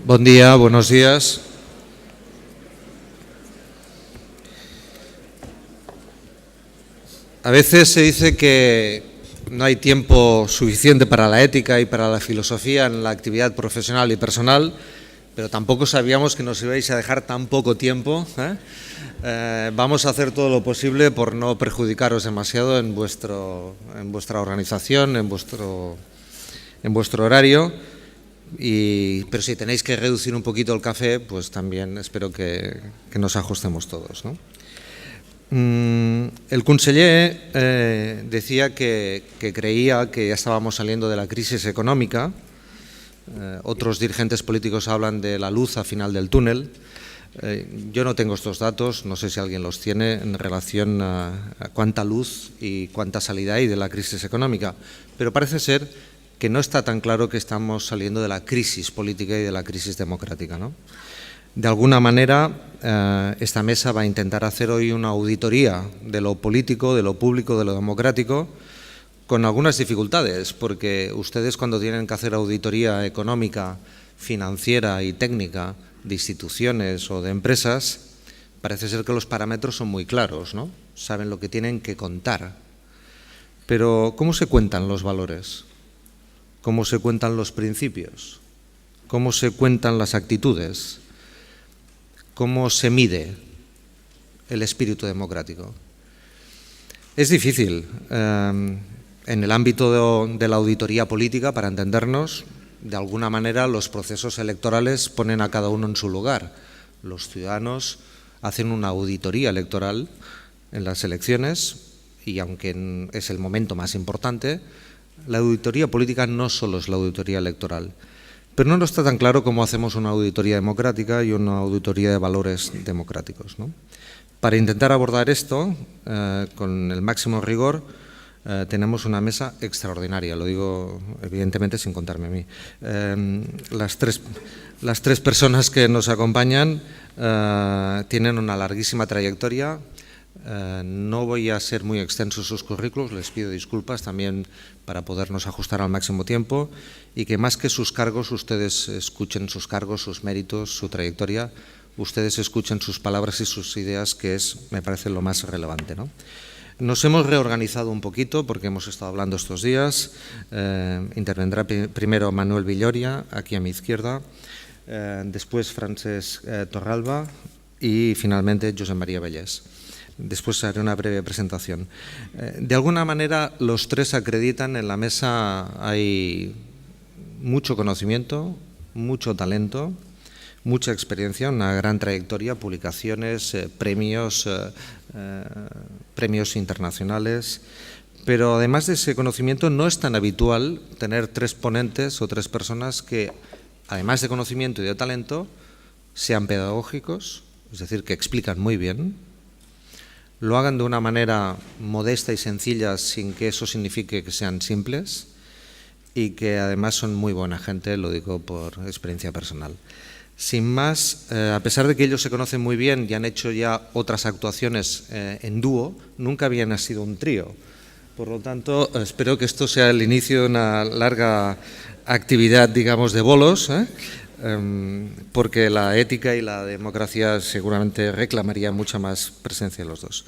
Buen día, buenos días. A veces se dice que no hay tiempo suficiente para la ética y para la filosofía en la actividad profesional y personal, pero tampoco sabíamos que nos ibais a dejar tan poco tiempo. Vamos a hacer todo lo posible por no perjudicaros demasiado en vuestra organización, en vuestro horario. Pero si tenéis que reducir un poquito el café, pues también espero que nos ajustemos todos, ¿no? El conseller decía que creía que ya estábamos saliendo de la crisis económica. Otros dirigentes políticos hablan de la luz al final del túnel. Yo no tengo estos datos, no sé si alguien los tiene en relación a cuánta luz y cuánta salida hay de la crisis económica, pero parece ser que no está tan claro que estamos saliendo de la crisis política y de la crisis democrática, ¿no? De alguna manera, esta mesa va a intentar hacer hoy una auditoría de lo político, de lo público, de lo democrático, con algunas dificultades, porque ustedes cuando tienen que hacer auditoría económica, financiera y técnica de instituciones o de empresas, parece ser que los parámetros son muy claros, ¿no? Saben lo que tienen que contar. Pero, ¿cómo se cuentan los valores? ¿Cómo se cuentan los principios? ¿Cómo se cuentan las actitudes? ¿Cómo se mide el espíritu democrático? Es difícil. En el ámbito de la auditoría política, para entendernos, de alguna manera los procesos electorales ponen a cada uno en su lugar. Los ciudadanos hacen una auditoría electoral en las elecciones y, aunque es el momento más importante, la auditoría política no solo es la auditoría electoral. Pero no está tan claro cómo hacemos una auditoría democrática y una auditoría de valores democráticos, ¿no? Para intentar abordar esto con el máximo rigor, tenemos una mesa extraordinaria, lo digo evidentemente sin contarme a mí. Las tres personas que nos acompañan tienen una larguísima trayectoria. No voy a ser muy extenso sus currículos, les pido disculpas también para podernos ajustar al máximo tiempo y que más que sus cargos, ustedes escuchen sus cargos, sus méritos, su trayectoria, ustedes escuchen sus palabras y sus ideas, que es, me parece, lo más relevante, ¿no? Nos hemos reorganizado un poquito porque hemos estado hablando estos días. Intervendrá primero Manuel Villoria, aquí a mi izquierda, después Francesc Torralba y finalmente Josep María Vallès. Después haré una breve presentación. De alguna manera, los tres acreditan en la mesa hay mucho conocimiento, mucho talento, mucha experiencia, una gran trayectoria, publicaciones, premios internacionales. Pero además de ese conocimiento, no es tan habitual tener tres ponentes o tres personas que, además de conocimiento y de talento, sean pedagógicos, es decir, que explican muy bien, lo hagan de una manera modesta y sencilla sin que eso signifique que sean simples y que además son muy buena gente, lo digo por experiencia personal. Sin más, a pesar de que ellos se conocen muy bien y han hecho ya otras actuaciones en dúo, nunca habían sido un trío. Por lo tanto, espero que esto sea el inicio de una larga actividad, digamos, de bolos, porque la ética y la democracia seguramente reclamaría mucha más presencia de los dos.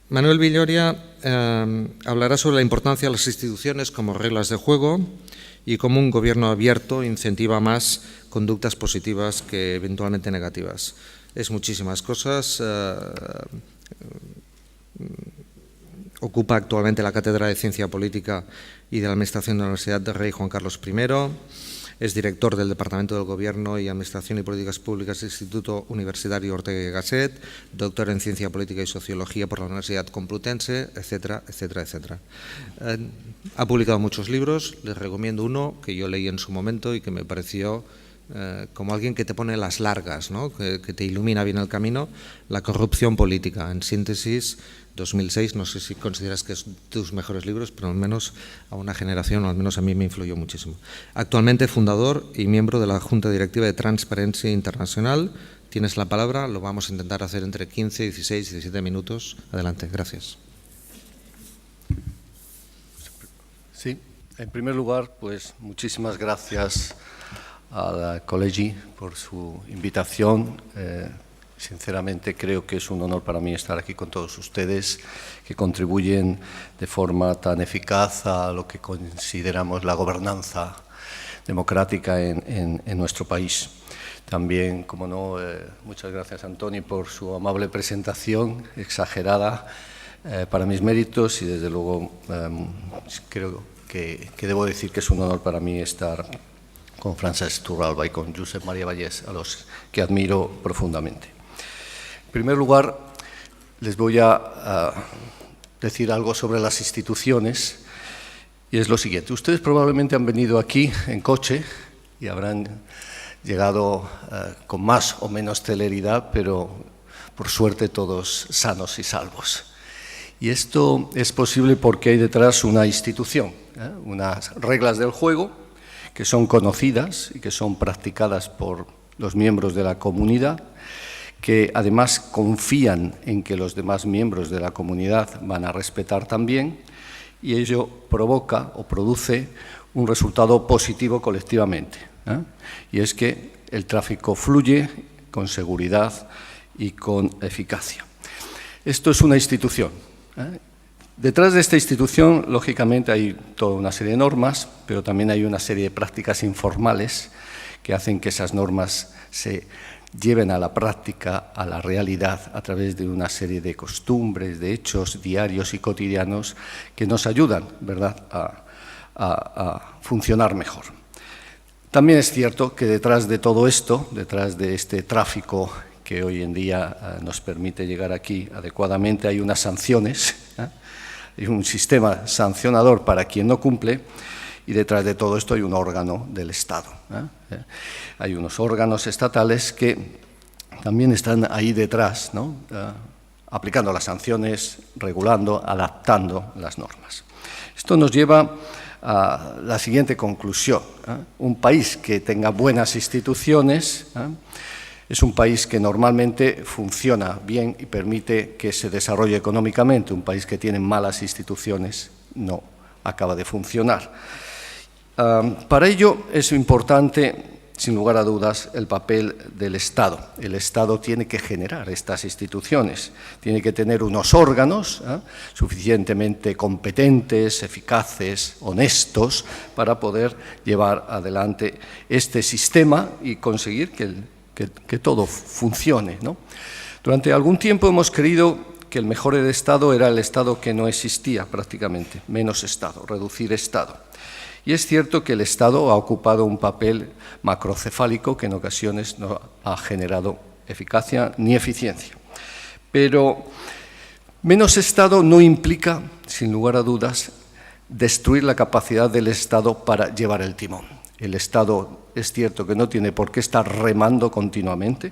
Manuel Villoria hablará sobre la importancia de las instituciones como reglas de juego y cómo un gobierno abierto incentiva más conductas positivas que eventualmente negativas. Es muchísimas cosas. Ocupa actualmente la Cátedra de Ciencia Política y de la Administración de la Universidad del Rey Juan Carlos I. Es director del Departamento del Gobierno y Administración y Políticas Públicas del Instituto Universitario Ortega y Gasset, doctor en Ciencia Política y Sociología por la Universidad Complutense, etcétera, etcétera, etcétera. Ha publicado muchos libros, les recomiendo uno que yo leí en su momento y que me pareció como alguien que te pone las largas, ¿no? que te ilumina bien el camino, La corrupción política, en síntesis, 2006, no sé si consideras que es de tus mejores libros, pero al menos a una generación, o al menos a mí me influyó muchísimo. Actualmente fundador y miembro de la Junta Directiva de Transparencia Internacional. Tienes la palabra, lo vamos a intentar hacer entre 15, 16 y 17 minutos. Adelante, gracias. Sí, en primer lugar, pues muchísimas gracias al Collegi por su invitación. Sinceramente creo que es un honor para mí estar aquí con todos ustedes, que contribuyen de forma tan eficaz a lo que consideramos la gobernanza democrática en nuestro país. También, como no, muchas gracias, Antoni, por su amable presentación, exagerada para mis méritos, y desde luego creo que debo decir que es un honor para mí estar con Francesc Torralba y con Josep Maria Vallès, a los que admiro profundamente. En primer lugar, les voy a decir algo sobre las instituciones, y es lo siguiente. Ustedes probablemente han venido aquí en coche y habrán llegado con más o menos celeridad, pero por suerte todos sanos y salvos. Y esto es posible porque hay detrás una institución, unas reglas del juego que son conocidas y que son practicadas por los miembros de la comunidad, que además confían en que los demás miembros de la comunidad van a respetar también, y ello provoca o produce un resultado positivo colectivamente, y es que el tráfico fluye con seguridad y con eficacia. Esto es una institución. Detrás de esta institución, lógicamente, hay toda una serie de normas, pero también hay una serie de prácticas informales que hacen que esas normas se lleven a la práctica, a la realidad, a través de una serie de costumbres, de hechos diarios y cotidianos que nos ayudan, ¿verdad?, a funcionar mejor. También es cierto que detrás de todo esto, detrás de este tráfico que hoy en día nos permite llegar aquí adecuadamente, hay unas sanciones, hay un sistema sancionador para quien no cumple, y detrás de todo esto hay un órgano del Estado. Hay unos órganos estatales que también están ahí detrás, ¿no?, aplicando las sanciones, regulando, adaptando las normas. Esto nos lleva a la siguiente conclusión. Un país que tenga buenas instituciones es un país que normalmente funciona bien y permite que se desarrolle económicamente. Un país que tiene malas instituciones no acaba de funcionar. Para ello es importante, sin lugar a dudas, el papel del Estado. El Estado tiene que generar estas instituciones, tiene que tener unos órganos suficientemente competentes, eficaces, honestos, para poder llevar adelante este sistema y conseguir que todo funcione, ¿no? Durante algún tiempo hemos creído que el mejor Estado era el Estado que no existía prácticamente, menos Estado, reducir Estado. Y es cierto que el Estado ha ocupado un papel macrocefálico que en ocasiones no ha generado eficacia ni eficiencia. Pero menos Estado no implica, sin lugar a dudas, destruir la capacidad del Estado para llevar el timón. El Estado es cierto que no tiene por qué estar remando continuamente,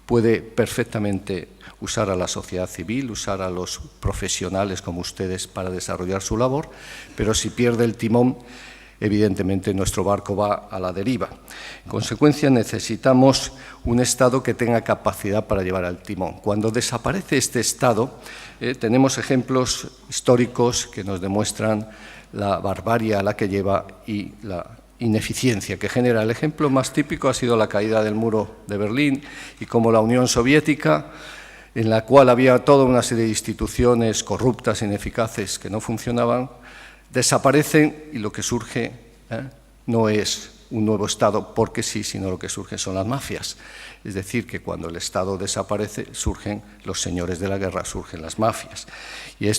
puede perfectamente usar a la sociedad civil, usar a los profesionales como ustedes para desarrollar su labor, pero si pierde el timón, evidentemente nuestro barco va a la deriva. En consecuencia, necesitamos un Estado que tenga capacidad para llevar al timón. Cuando desaparece este Estado, tenemos ejemplos históricos que nos demuestran la barbarie a la que lleva y la ineficiencia que genera. El ejemplo más típico ha sido la caída del muro de Berlín y cómo la Unión Soviética, en la cual había toda una serie de instituciones corruptas, ineficaces, que no funcionaban, desaparecen y lo que surge no es un nuevo Estado porque sí, sino lo que surge son las mafias. Es decir, que cuando el Estado desaparece, surgen los señores de la guerra, surgen las mafias. Y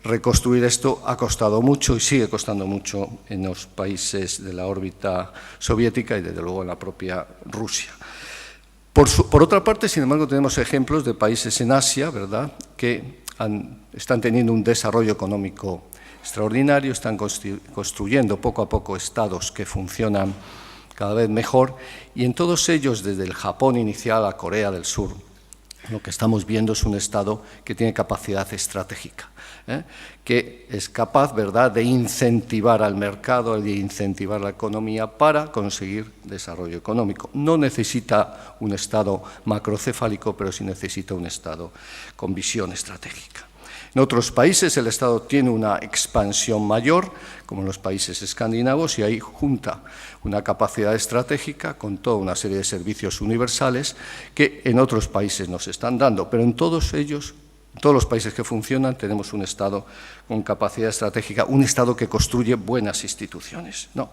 reconstruir esto ha costado mucho y sigue costando mucho en los países de la órbita soviética y desde luego en la propia Rusia. Por otra parte, sin embargo, tenemos ejemplos de países en Asia, ¿verdad?, que están teniendo un desarrollo económico extraordinario, están construyendo poco a poco estados que funcionan cada vez mejor, y en todos ellos, desde el Japón inicial a Corea del Sur, lo que estamos viendo es un Estado que tiene capacidad estratégica, que es capaz, ¿verdad?, de incentivar al mercado, de incentivar la economía para conseguir desarrollo económico. No necesita un Estado macrocefálico, pero sí necesita un Estado con visión estratégica. En otros países el Estado tiene una expansión mayor, como en los países escandinavos, y ahí junta una capacidad estratégica con toda una serie de servicios universales que en otros países nos están dando, pero en todos ellos, en todos los países que funcionan, tenemos un Estado con capacidad estratégica, un Estado que construye buenas instituciones, ¿no?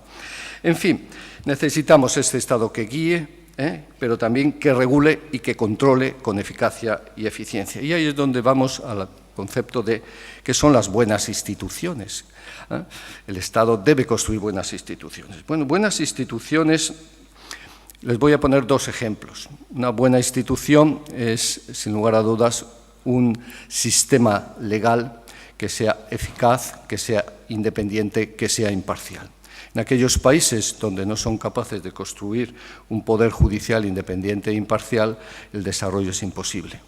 En fin, necesitamos este Estado que guíe, pero también que regule y que controle con eficacia y eficiencia. Y ahí es donde vamos al concepto de qué son las buenas instituciones. El Estado debe construir buenas instituciones. Bueno, buenas instituciones, les voy a poner dos ejemplos. Una buena institución es, sin lugar a dudas, un sistema legal que sea eficaz, que sea independiente, que sea imparcial. En aquellos países donde no son capaces de construir un poder judicial independiente e imparcial, el desarrollo es imposible.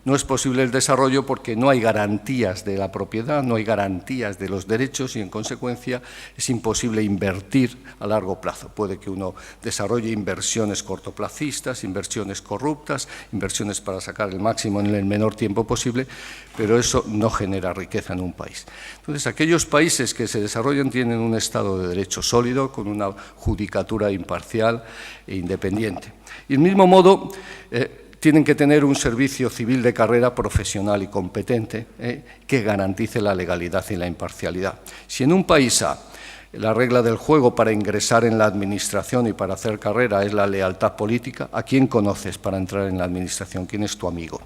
No es posible el desarrollo porque no hay garantías de la propiedad, no hay garantías de los derechos y, en consecuencia, es imposible invertir a largo plazo. Puede que uno desarrolle inversiones cortoplacistas, inversiones corruptas, inversiones para sacar el máximo en el menor tiempo posible, pero eso no genera riqueza en un país. Entonces, aquellos países que se desarrollan tienen un Estado de Derecho sólido, con una judicatura imparcial e independiente. Y del mismo modo, tienen que tener un servicio civil de carrera profesional y competente que garantice la legalidad y la imparcialidad. Si en un país A la regla del juego para ingresar en la administración y para hacer carrera es la lealtad política, ¿a quién conoces para entrar en la administración? ¿Quién es tu amigo?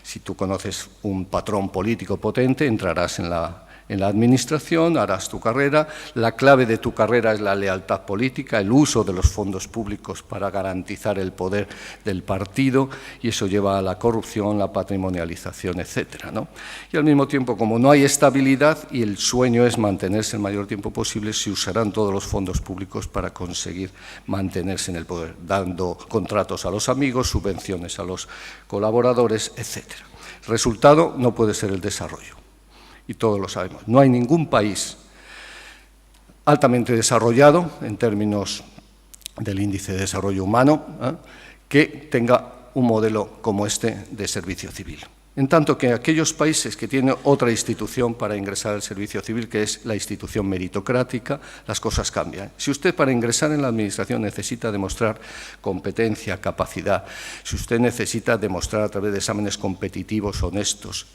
Si tú conoces un patrón político potente, entrarás en la administración, harás tu carrera. La clave de tu carrera es la lealtad política, el uso de los fondos públicos para garantizar el poder del partido, y eso lleva a la corrupción, la patrimonialización, etcétera, ¿no? Y al mismo tiempo, como no hay estabilidad y el sueño es mantenerse el mayor tiempo posible, se usarán todos los fondos públicos para conseguir mantenerse en el poder, dando contratos a los amigos, subvenciones a los colaboradores, etcétera. El resultado no puede ser el desarrollo. Y todos lo sabemos. No hay ningún país altamente desarrollado en términos del índice de desarrollo humano que tenga un modelo como este de servicio civil. En tanto que aquellos países que tienen otra institución para ingresar al servicio civil, que es la institución meritocrática, las cosas cambian. Si usted para ingresar en la administración necesita demostrar competencia, capacidad, si usted necesita demostrar a través de exámenes competitivos, honestos,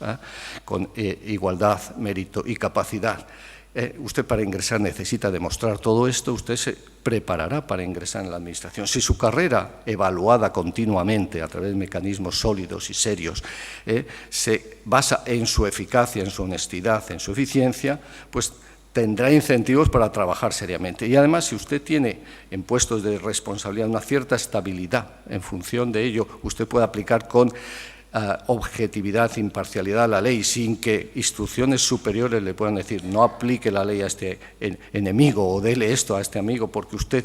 con igualdad, mérito y capacidad, usted para ingresar necesita demostrar todo esto, usted se preparará para ingresar en la administración. Si su carrera, evaluada continuamente a través de mecanismos sólidos y serios, se basa en su eficacia, en su honestidad, en su eficiencia, pues tendrá incentivos para trabajar seriamente. Y además, si usted tiene en puestos de responsabilidad una cierta estabilidad, en función de ello, usted puede aplicar con objetividad, imparcialidad a la ley, sin que instituciones superiores le puedan decir no aplique la ley a este enemigo o dele esto a este amigo, porque usted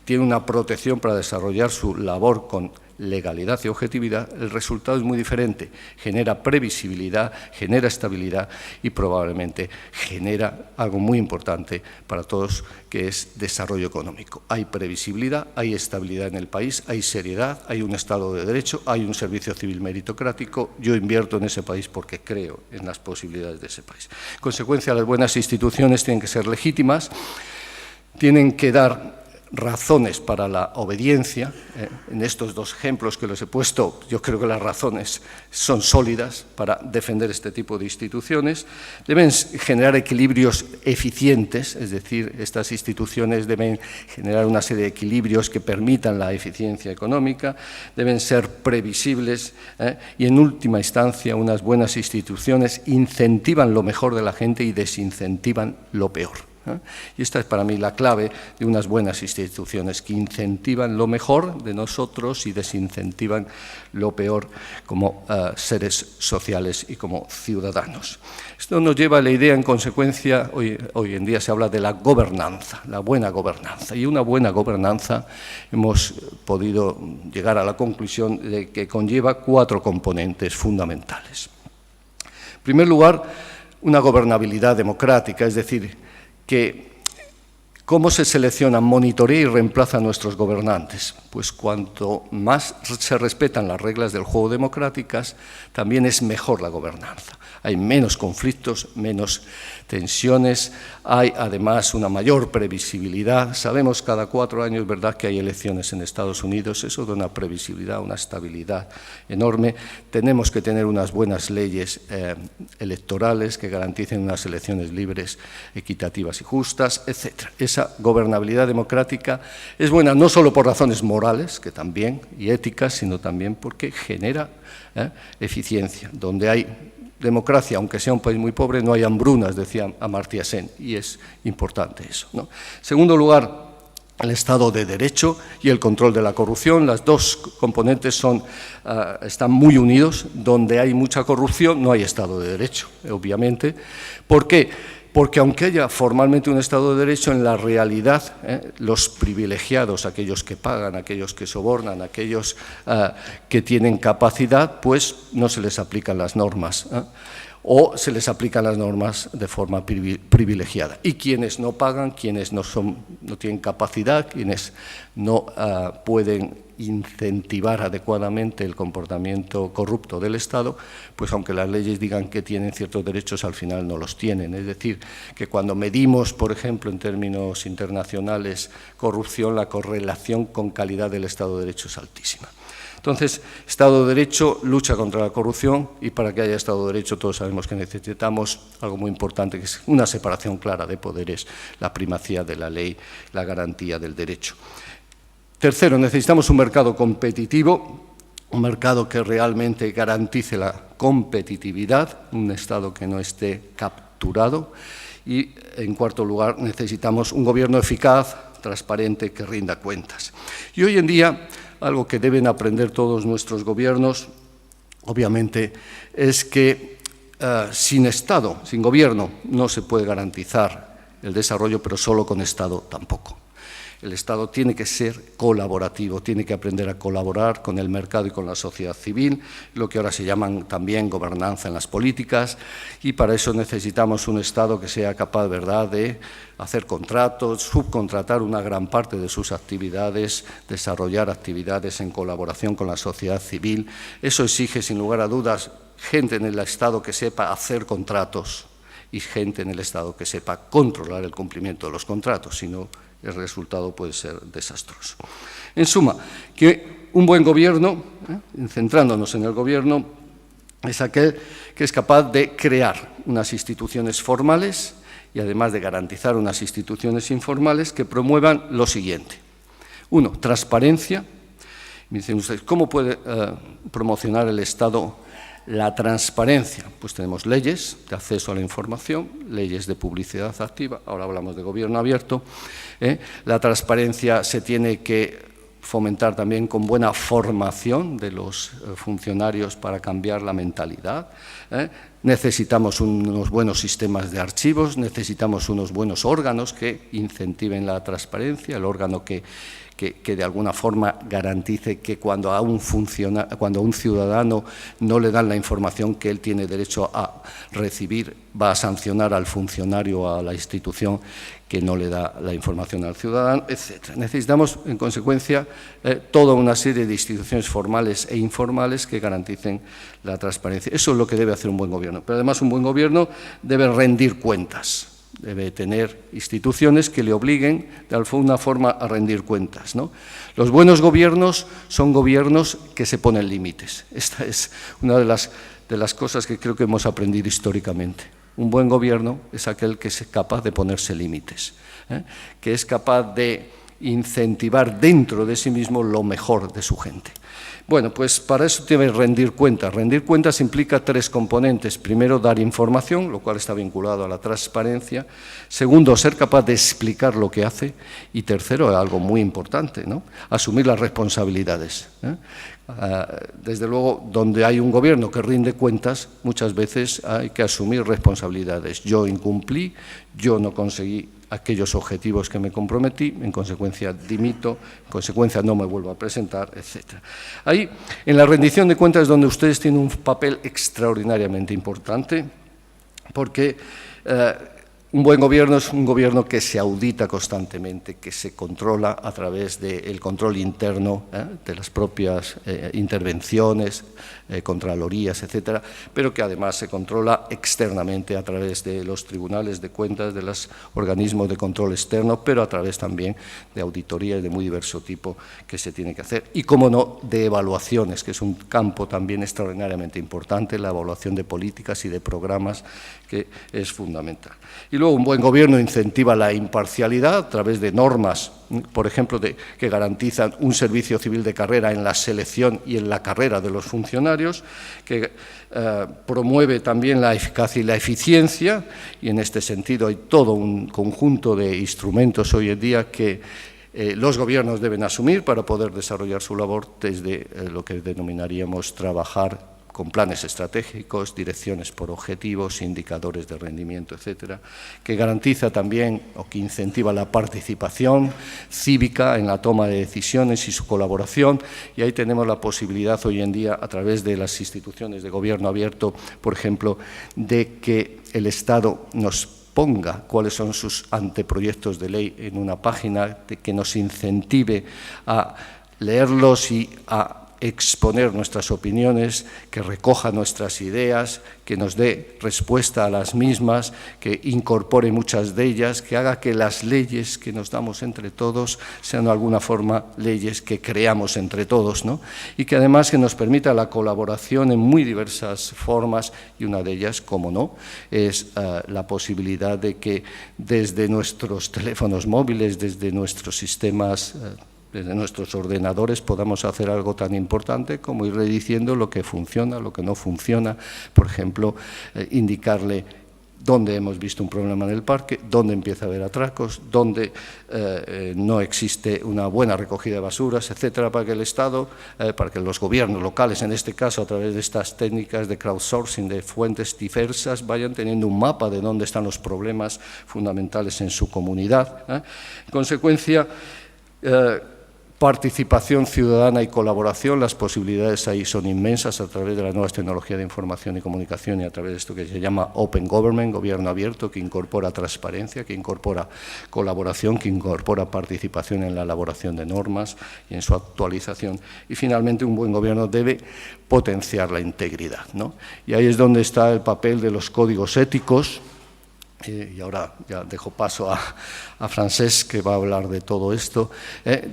tiene una protección para desarrollar su labor con legalidad y objetividad, el resultado es muy diferente. Genera previsibilidad, genera estabilidad y probablemente genera algo muy importante para todos, que es desarrollo económico. Hay previsibilidad, hay estabilidad en el país, hay seriedad, hay un Estado de Derecho, hay un servicio civil meritocrático. Yo invierto en ese país porque creo en las posibilidades de ese país. En consecuencia, las buenas instituciones tienen que ser legítimas, tienen que dar razones para la obediencia. En estos dos ejemplos que les he puesto, yo creo que las razones son sólidas para defender este tipo de instituciones. Deben generar equilibrios eficientes, es decir, estas instituciones deben generar una serie de equilibrios que permitan la eficiencia económica, deben ser previsibles y, en última instancia, unas buenas instituciones incentivan lo mejor de la gente y desincentivan lo peor. Y esta es para mí la clave de unas buenas instituciones, que incentivan lo mejor de nosotros y desincentivan lo peor como seres sociales y como ciudadanos. Esto nos lleva a la idea, en consecuencia, hoy en día se habla de la gobernanza, la buena gobernanza. Y una buena gobernanza hemos podido llegar a la conclusión de que conlleva 4 componentes fundamentales. En primer lugar, una gobernabilidad democrática, es decir, que ¿Cómo se seleccionan, monitorea y reemplaza a nuestros gobernantes? Pues cuanto más se respetan las reglas del juego democráticas, también es mejor la gobernanza. Hay menos conflictos, menos tensiones, hay además una mayor previsibilidad. Sabemos cada 4 años, ¿verdad?, que hay elecciones en Estados Unidos, eso da una previsibilidad, una estabilidad enorme. Tenemos que tener unas buenas leyes electorales que garanticen unas elecciones libres, equitativas y justas, etc. Esa gobernabilidad democrática es buena no solo por razones morales, que también, y éticas, sino también porque genera eficiencia. Donde hay democracia, aunque sea un país muy pobre, no hay hambrunas, decía Amartya Sen, y es importante eso, ¿no? En segundo lugar, el Estado de Derecho y el control de la corrupción. Las dos componentes están muy unidos. Donde hay mucha corrupción no hay Estado de Derecho, obviamente. ¿Por qué? Porque aunque haya formalmente un Estado de Derecho, en la realidad los privilegiados, aquellos que pagan, aquellos que sobornan, aquellos que tienen capacidad, pues no se les aplican las normas, o se les aplican las normas de forma privilegiada. Y quienes no pagan, quienes no tienen capacidad, quienes no pueden incentivar adecuadamente el comportamiento corrupto del Estado, pues aunque las leyes digan que tienen ciertos derechos, al final no los tienen. Es decir, que cuando medimos, por ejemplo, en términos internacionales, corrupción, la correlación con calidad del Estado de Derecho es altísima. Entonces, Estado de Derecho, lucha contra la corrupción, y para que haya Estado de Derecho todos sabemos que necesitamos algo muy importante, que es una separación clara de poderes, la primacía de la ley, la garantía del derecho. Tercero, necesitamos un mercado competitivo, un mercado que realmente garantice la competitividad, un Estado que no esté capturado. Y, en cuarto lugar, necesitamos un gobierno eficaz, transparente, que rinda cuentas. Y hoy en día, algo que deben aprender todos nuestros gobiernos, obviamente, es que sin Estado, sin gobierno, no se puede garantizar el desarrollo, pero solo con Estado tampoco. El Estado tiene que ser colaborativo, tiene que aprender a colaborar con el mercado y con la sociedad civil, lo que ahora se llaman también gobernanza en las políticas, y para eso necesitamos un Estado que sea capaz, ¿verdad?, de hacer contratos, subcontratar una gran parte de sus actividades, desarrollar actividades en colaboración con la sociedad civil. Eso exige, sin lugar a dudas, gente en el Estado que sepa hacer contratos y gente en el Estado que sepa controlar el cumplimiento de los contratos, si no, el resultado puede ser desastroso. En suma, que un buen gobierno, centrándonos en el gobierno, es aquel que es capaz de crear unas instituciones formales y además de garantizar unas instituciones informales que promuevan lo siguiente. Uno, transparencia. Me dicen ustedes, ¿cómo puede promocionar el Estado la transparencia? Pues tenemos leyes de acceso a la información, leyes de publicidad activa, ahora hablamos de gobierno abierto. La transparencia se tiene que fomentar también con buena formación de los funcionarios para cambiar la mentalidad. Necesitamos unos buenos sistemas de archivos, necesitamos unos buenos órganos que incentiven la transparencia, el órgano que de alguna forma garantice que cuando a un ciudadano no le dan la información que él tiene derecho a recibir, va a sancionar al funcionario o a la institución que no le da la información al ciudadano, etc. Necesitamos, en consecuencia, toda una serie de instituciones formales e informales que garanticen la transparencia. Eso es lo que debe hacer un buen gobierno. Pero además un buen gobierno debe rendir cuentas. Debe tener instituciones que le obliguen de alguna forma a rendir cuentas, ¿no? Los buenos gobiernos son gobiernos que se ponen límites. Esta es una de las cosas que creo que hemos aprendido históricamente. Un buen gobierno es aquel que es capaz de ponerse límites, que es capaz de incentivar dentro de sí mismo lo mejor de su gente. Bueno, pues para eso debe rendir cuentas. Rendir cuentas implica 3 componentes. Primero, dar información, lo cual está vinculado a la transparencia. Segundo, ser capaz de explicar lo que hace. Y tercero, algo muy importante, ¿no?, asumir las responsabilidades. Desde luego, donde hay un gobierno que rinde cuentas, muchas veces hay que asumir responsabilidades. Yo incumplí, yo no conseguí aquellos objetivos que me comprometí, en consecuencia dimito, en consecuencia no me vuelvo a presentar, etc. Ahí, en la rendición de cuentas, es donde ustedes tienen un papel extraordinariamente importante, porque Un buen gobierno es un gobierno que se audita constantemente, que se controla a través del control interno de las propias intervenciones, contralorías, etcétera, pero que además se controla externamente a través de los tribunales de cuentas, de los organismos de control externo, pero a través también de auditorías de muy diverso tipo que se tiene que hacer. Y, como no, de evaluaciones, que es un campo también extraordinariamente importante, la evaluación de políticas y de programas, que es fundamental. Y luego, un buen gobierno incentiva la imparcialidad a través de normas, por ejemplo, que garantizan un servicio civil de carrera en la selección y en la carrera de los funcionarios, que promueve también la eficacia y la eficiencia, y en este sentido hay todo un conjunto de instrumentos hoy en día que los gobiernos deben asumir para poder desarrollar su labor desde lo que denominaríamos trabajar con planes estratégicos, direcciones por objetivos, indicadores de rendimiento, etcétera, que garantiza también o que incentiva la participación cívica en la toma de decisiones y su colaboración, y ahí tenemos la posibilidad hoy en día, a través de las instituciones de gobierno abierto, por ejemplo, de que el Estado nos ponga cuáles son sus anteproyectos de ley en una página, de que nos incentive a leerlos y a exponer nuestras opiniones, que recoja nuestras ideas, que nos dé respuesta a las mismas, que incorpore muchas de ellas, que haga que las leyes que nos damos entre todos sean de alguna forma leyes que creamos entre todos, ¿no? Y que además que nos permita la colaboración en muy diversas formas, y una de ellas, como no, es la posibilidad de que desde nuestros teléfonos móviles, desde nuestros sistemas desde nuestros ordenadores podamos hacer algo tan importante como ir diciendo lo que funciona, lo que no funciona, por ejemplo, indicarle dónde hemos visto un problema en el parque, dónde empieza a haber atracos, dónde no existe una buena recogida de basuras, etcétera, para que el Estado, para que los gobiernos locales, en este caso a través de estas técnicas de crowdsourcing, de fuentes diversas, vayan teniendo un mapa de dónde están los problemas fundamentales en su comunidad. En consecuencia, participación ciudadana y colaboración, las posibilidades ahí son inmensas a través de las nuevas tecnologías de información y comunicación y a través de esto que se llama Open Government, gobierno abierto, que incorpora transparencia, que incorpora colaboración, que incorpora participación en la elaboración de normas y en su actualización. Y finalmente, un buen gobierno debe potenciar la integridad, ¿no? Y ahí es donde está el papel de los códigos éticos. Y ahora ya dejo paso a Francesc, que va a hablar de todo esto,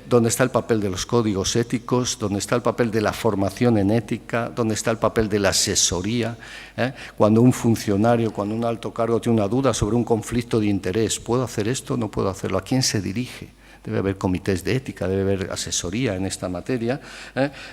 donde está el papel de los códigos éticos, donde está el papel de la formación en ética, donde está el papel de la asesoría. Cuando un funcionario, cuando un alto cargo tiene una duda sobre un conflicto de interés, ¿puedo hacer esto? ¿No puedo hacerlo? ¿A quién se dirige? Debe haber comités de ética, debe haber asesoría en esta materia,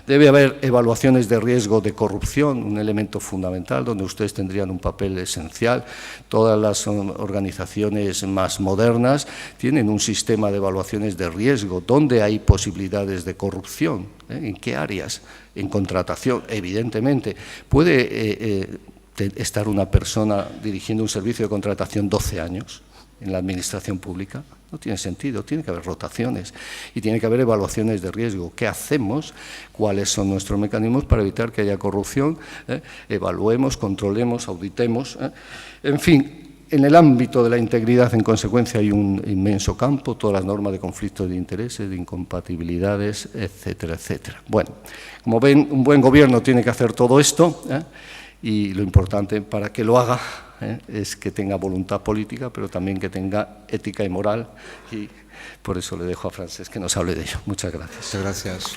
debe haber evaluaciones de riesgo de corrupción, un elemento fundamental donde ustedes tendrían un papel esencial. Todas las organizaciones más modernas tienen un sistema de evaluaciones de riesgo. ¿Dónde hay posibilidades de corrupción? ¿En qué áreas? En contratación, evidentemente. ¿Puede estar una persona dirigiendo un servicio de contratación 12 años en la administración pública? No tiene sentido, tiene que haber rotaciones y tiene que haber evaluaciones de riesgo. ¿Qué hacemos? ¿Cuáles son nuestros mecanismos para evitar que haya corrupción? Evaluemos, controlemos, auditemos. En fin, en el ámbito de la integridad, en consecuencia, hay un inmenso campo, todas las normas de conflictos de intereses, de incompatibilidades, etcétera, etcétera. Bueno, como ven, un buen gobierno tiene que hacer todo esto, y lo importante para que lo haga es que tenga voluntad política, pero también que tenga ética y moral, y por eso le dejo a Francesc que nos hable de ello. Muchas gracias. Muchas gracias.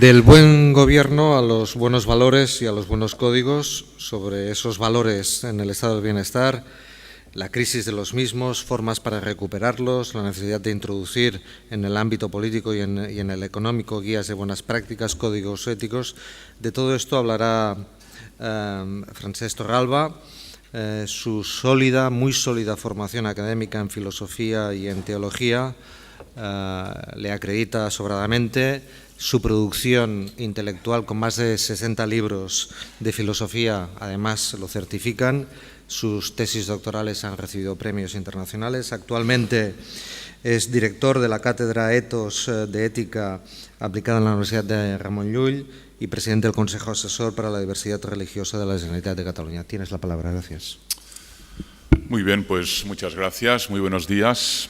Del buen gobierno a los buenos valores y a los buenos códigos, sobre esos valores en el estado del bienestar, la crisis de los mismos, formas para recuperarlos, la necesidad de introducir en el ámbito político y en el económico guías de buenas prácticas, códigos éticos. De todo esto hablará Francesc Torralba. Su sólida, muy sólida formación académica en filosofía y en teología le acredita sobradamente. Su producción intelectual, con más de 60 libros de filosofía, además lo certifican. Sus tesis doctorales han recibido premios internacionales. Actualmente es director de la Cátedra Ethos de Ética aplicada en la Universidad de Ramon Llull y presidente del Consejo Asesor para la Diversidad Religiosa de la Generalitat de Cataluña. Tienes la palabra, gracias. Muy bien, pues muchas gracias, muy buenos días.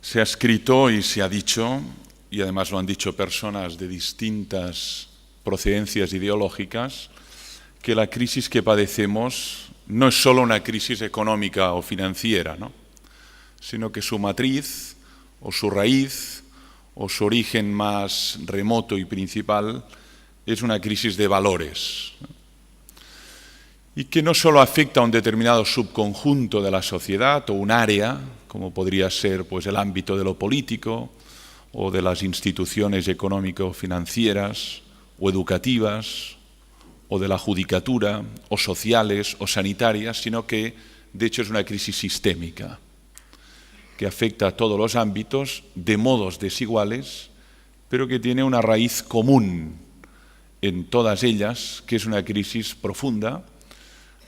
Se ha escrito y se ha dicho, y además lo han dicho personas de distintas procedencias ideológicas, que la crisis que padecemos no es solo una crisis económica o financiera, ¿no?, sino que su matriz o su raíz o su origen más remoto y principal es una crisis de valores, ¿no?, y que no solo afecta a un determinado subconjunto de la sociedad o un área, como podría ser pues, el ámbito de lo político o de las instituciones económico-financieras o educativas o de la judicatura o sociales o sanitarias, sino que de hecho es una crisis sistémica que afecta a todos los ámbitos de modos desiguales, pero que tiene una raíz común en todas ellas, que es una crisis profunda,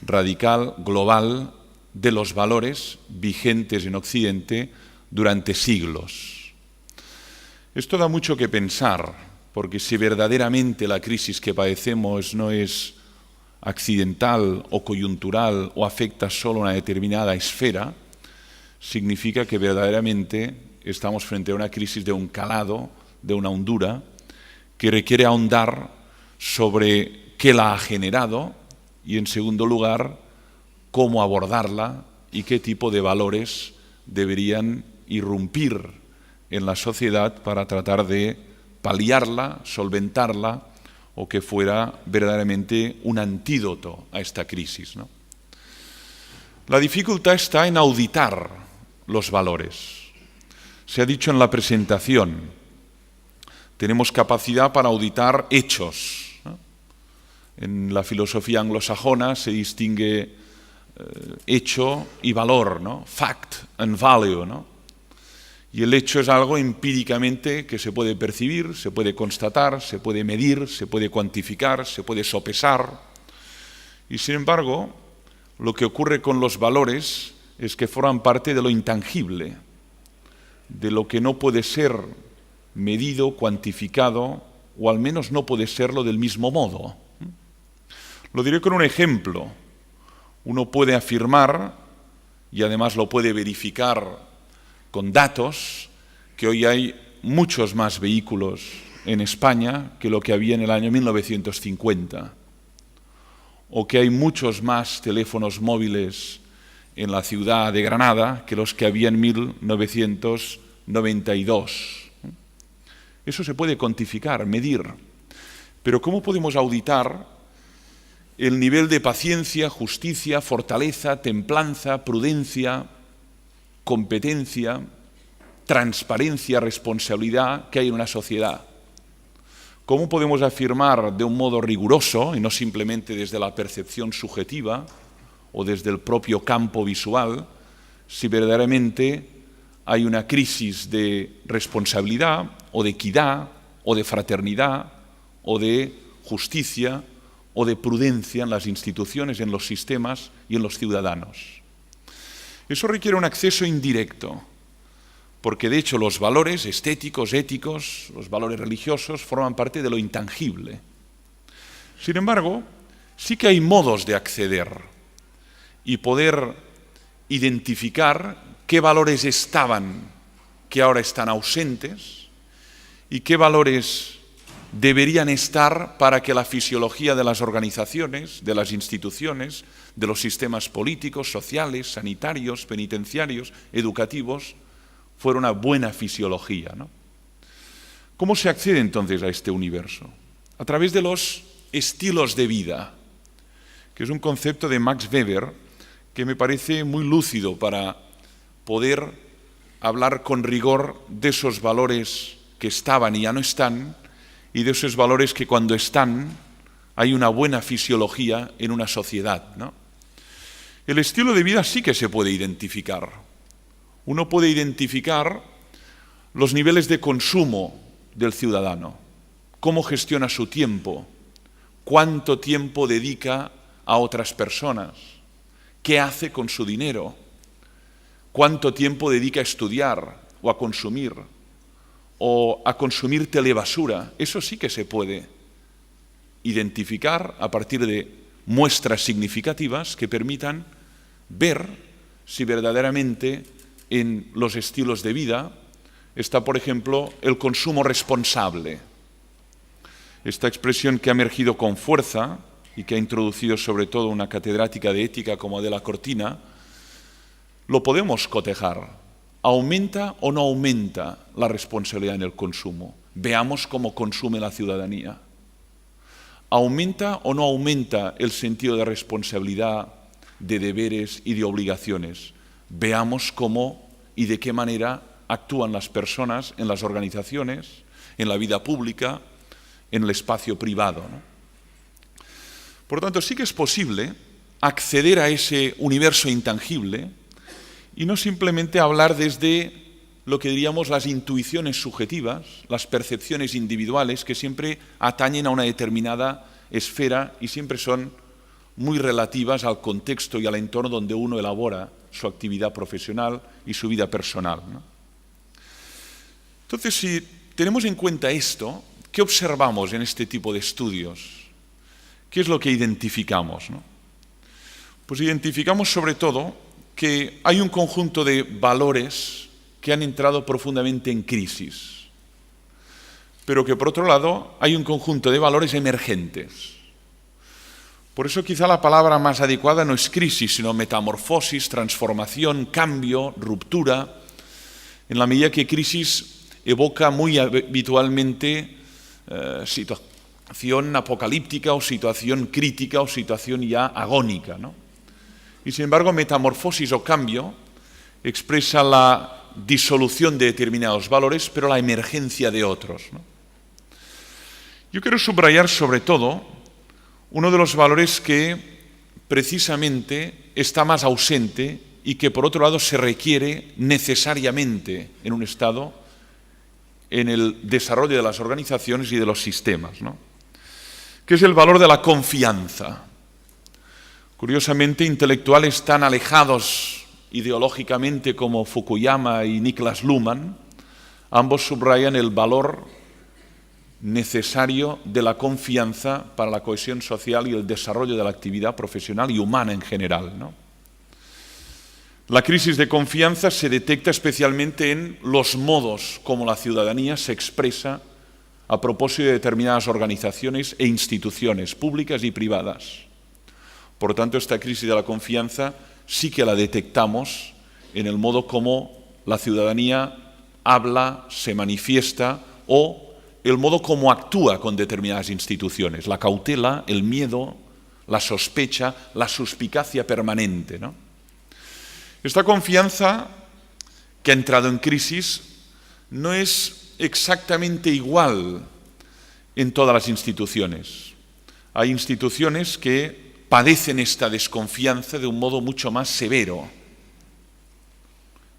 radical, global, de los valores vigentes en Occidente durante siglos. Esto da mucho que pensar, porque si verdaderamente la crisis que padecemos no es accidental o coyuntural o afecta solo a una determinada esfera, significa que verdaderamente estamos frente a una crisis de un calado, de una hondura, que requiere ahondar sobre qué la ha generado y, en segundo lugar, cómo abordarla y qué tipo de valores deberían irrumpir en la sociedad para tratar de paliarla, solventarla o que fuera verdaderamente un antídoto a esta crisis, ¿no? La dificultad está en auditar los valores. Se ha dicho en la presentación, tenemos capacidad para auditar hechos, ¿no? En la filosofía anglosajona se distingue hecho y valor, ¿no? Fact and value, ¿no? Y el hecho es algo empíricamente que se puede percibir, se puede constatar, se puede medir, se puede cuantificar, se puede sopesar. Y sin embargo, lo que ocurre con los valores es que forman parte de lo intangible, de lo que no puede ser medido, cuantificado, o al menos no puede serlo del mismo modo. Lo diré con un ejemplo. Uno puede afirmar, y además lo puede verificar con datos, que hoy hay muchos más vehículos en España que lo que había en el año 1950, o que hay muchos más teléfonos móviles en la ciudad de Granada que los que había en 1992. Eso se puede cuantificar, medir, pero ¿cómo podemos auditar el nivel de paciencia, justicia, fortaleza, templanza, prudencia, competencia, transparencia, responsabilidad que hay en una sociedad? ¿Cómo podemos afirmar de un modo riguroso, y no simplemente desde la percepción subjetiva o desde el propio campo visual, si verdaderamente hay una crisis de responsabilidad o de equidad o de fraternidad o de justicia o de prudencia en las instituciones, en los sistemas y en los ciudadanos? Eso requiere un acceso indirecto, porque de hecho los valores estéticos, éticos, los valores religiosos forman parte de lo intangible. Sin embargo, sí que hay modos de acceder y poder identificar qué valores estaban, que ahora están ausentes, y qué valores deberían estar para que la fisiología de las organizaciones, de las instituciones, de los sistemas políticos, sociales, sanitarios, penitenciarios, educativos, fuera una buena fisiología, ¿no? ¿Cómo se accede entonces a este universo? A través de los estilos de vida, que es un concepto de Max Weber que me parece muy lúcido para poder hablar con rigor de esos valores que estaban y ya no están, y de esos valores que cuando están hay una buena fisiología en una sociedad, ¿no? El estilo de vida sí que se puede identificar. Uno puede identificar los niveles de consumo del ciudadano, cómo gestiona su tiempo, cuánto tiempo dedica a otras personas, qué hace con su dinero, cuánto tiempo dedica a estudiar o a consumir telebasura. Eso sí que se puede identificar a partir de muestras significativas que permitan ver si verdaderamente en los estilos de vida está, por ejemplo, el consumo responsable. Esta expresión que ha emergido con fuerza y que ha introducido sobre todo una catedrática de ética como Adela Cortina, lo podemos cotejar. ¿Aumenta o no aumenta la responsabilidad en el consumo? Veamos cómo consume la ciudadanía. ¿Aumenta o no aumenta el sentido de responsabilidad, de deberes y de obligaciones? Veamos cómo y de qué manera actúan las personas en las organizaciones, en la vida pública, en el espacio privado, ¿no? Por tanto, sí que es posible acceder a ese universo intangible y no simplemente hablar desde lo que diríamos las intuiciones subjetivas, las percepciones individuales que siempre atañen a una determinada esfera y siempre son muy relativas al contexto y al entorno donde uno elabora su actividad profesional y su vida personal, ¿no? Entonces, si tenemos en cuenta esto, ¿qué observamos en este tipo de estudios? ¿Qué es lo que identificamos, ¿no? Pues identificamos sobre todo que hay un conjunto de valores que han entrado profundamente en crisis, pero que por otro lado hay un conjunto de valores emergentes. Por eso quizá la palabra más adecuada no es crisis, sino metamorfosis, transformación, cambio, ruptura, en la medida que crisis evoca muy habitualmente situación apocalíptica o situación crítica o situación ya agónica, ¿no? Y sin embargo, metamorfosis o cambio expresa la disolución de determinados valores, pero la emergencia de otros, ¿no? Yo quiero subrayar sobre todo uno de los valores que precisamente está más ausente y que por otro lado se requiere necesariamente en un Estado en el desarrollo de las organizaciones y de los sistemas, ¿no? Que es el valor de la confianza. Curiosamente, intelectuales tan alejados ideológicamente como Fukuyama y Niklas Luhmann, ambos subrayan el valor necesario de la confianza para la cohesión social y el desarrollo de la actividad profesional y humana en general, ¿no? La crisis de confianza se detecta especialmente en los modos como la ciudadanía se expresa a propósito de determinadas organizaciones e instituciones públicas y privadas. Por tanto, esta crisis de la confianza sí que la detectamos en el modo como la ciudadanía habla, se manifiesta o el modo como actúa con determinadas instituciones, la cautela, el miedo, la sospecha, la suspicacia permanente, ¿no? Esta confianza que ha entrado en crisis no es exactamente igual en todas las instituciones. Hay instituciones que padecen esta desconfianza de un modo mucho más severo.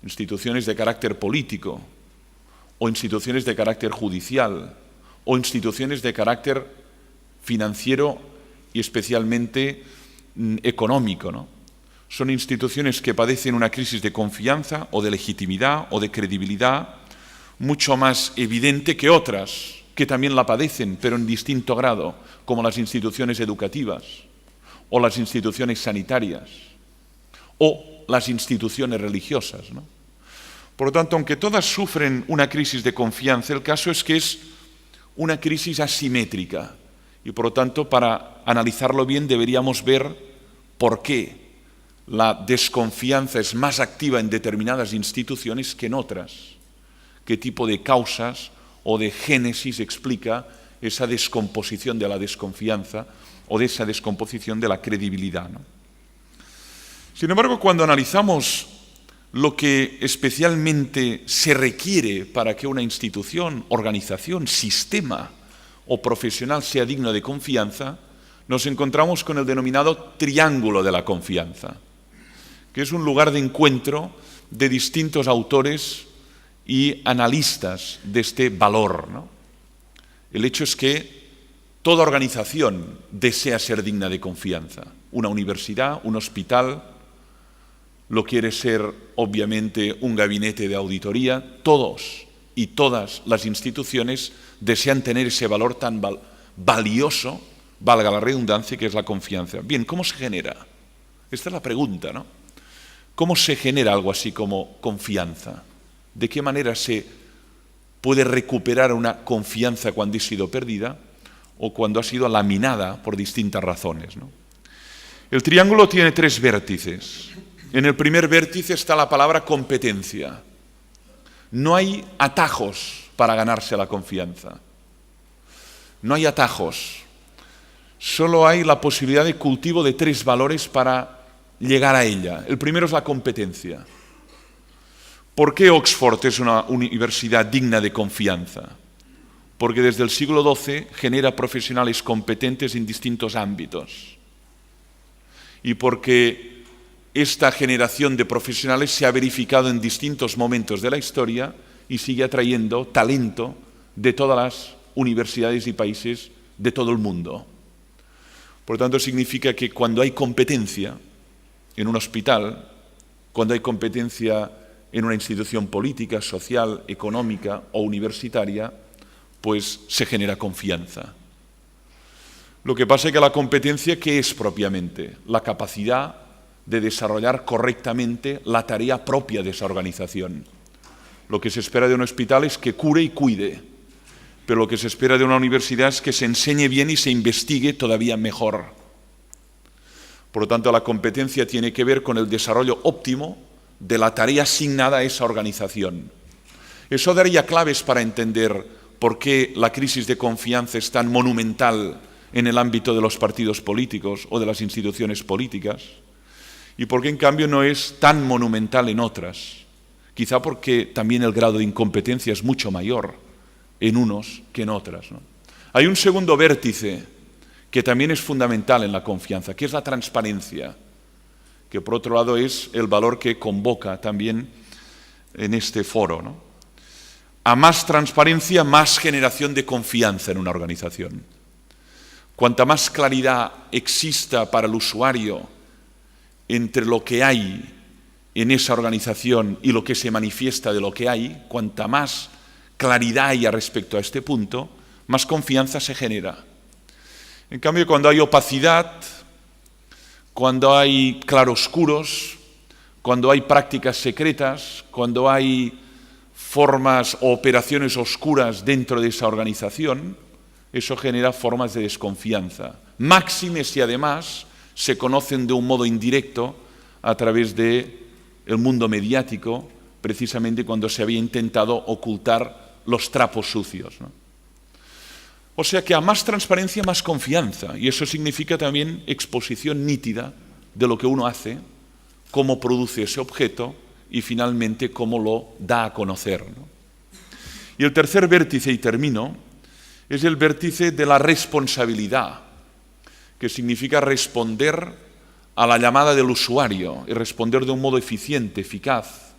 Instituciones de carácter político, o instituciones de carácter judicial, o instituciones de carácter financiero y especialmente económico, ¿no? Son instituciones que padecen una crisis de confianza o de legitimidad o de credibilidad mucho más evidente que otras, que también la padecen, pero en distinto grado, como las instituciones educativas, o las instituciones sanitarias, o las instituciones religiosas, ¿no? Por lo tanto, aunque todas sufren una crisis de confianza, el caso es que es una crisis asimétrica y, por lo tanto, para analizarlo bien deberíamos ver por qué la desconfianza es más activa en determinadas instituciones que en otras, qué tipo de causas o de génesis explica esa descomposición de la desconfianza o de esa descomposición de la credibilidad, ¿no? Sin embargo, cuando analizamos lo que especialmente se requiere para que una institución, organización, sistema o profesional sea digno de confianza, nos encontramos con el denominado triángulo de la confianza, que es un lugar de encuentro de distintos autores y analistas de este valor, ¿no? El hecho es que toda organización desea ser digna de confianza. Una universidad, un hospital, lo quiere ser obviamente un gabinete de auditoría. Todos y todas las instituciones desean tener ese valor tan valioso valga la redundancia, que es la confianza. Bien, ¿cómo se genera? Esta es la pregunta, ¿no? ¿Cómo se genera algo así como confianza? ¿De qué manera se puede recuperar una confianza cuando ha sido perdida o cuando ha sido laminada por distintas razones, ¿no? El triángulo tiene 3 vértices. En el primer vértice está la palabra competencia. No hay atajos para ganarse la confianza. No hay atajos. Solo hay la posibilidad de cultivo de 3 valores para llegar a ella. El primero es la competencia. ¿Por qué Oxford es una universidad digna de confianza? Porque desde el siglo XII genera profesionales competentes en distintos ámbitos. Y porque esta generación de profesionales se ha verificado en distintos momentos de la historia y sigue atrayendo talento de todas las universidades y países de todo el mundo. Por lo tanto, significa que cuando hay competencia en un hospital, cuando hay competencia en una institución política, social, económica o universitaria, pues se genera confianza. Lo que pasa es que la competencia, ¿qué es propiamente? La capacidad de desarrollar correctamente la tarea propia de esa organización. Lo que se espera de un hospital es que cure y cuide, pero lo que se espera de una universidad es que se enseñe bien y se investigue todavía mejor. Por lo tanto, la competencia tiene que ver con el desarrollo óptimo de la tarea asignada a esa organización. Eso daría claves para entender por qué la crisis de confianza es tan monumental en el ámbito de los partidos políticos o de las instituciones políticas, y por qué en cambio no es tan monumental en otras. Quizá porque también el grado de incompetencia es mucho mayor en unos que en otras, ¿no? Hay un segundo vértice que también es fundamental en la confianza, que es la transparencia, que por otro lado es el valor que convoca también en este foro, ¿no? A más transparencia, más generación de confianza en una organización. Cuanta más claridad exista para el usuario entre lo que hay en esa organización y lo que se manifiesta de lo que hay, cuanta más claridad haya respecto a este punto, más confianza se genera. En cambio, cuando hay opacidad, cuando hay claroscuros, cuando hay prácticas secretas, cuando hay formas o operaciones oscuras dentro de esa organización, eso genera formas de desconfianza. Máxime si además se conocen de un modo indirecto a través del mundo mediático, precisamente cuando se había intentado ocultar los trapos sucios, ¿no? O sea que a más transparencia, más confianza, y eso significa también exposición nítida de lo que uno hace, cómo produce ese objeto y finalmente cómo lo da a conocer, ¿no? Y el tercer vértice, y termino, es el vértice de la responsabilidad, que significa responder a la llamada del usuario y responder de un modo eficiente, eficaz,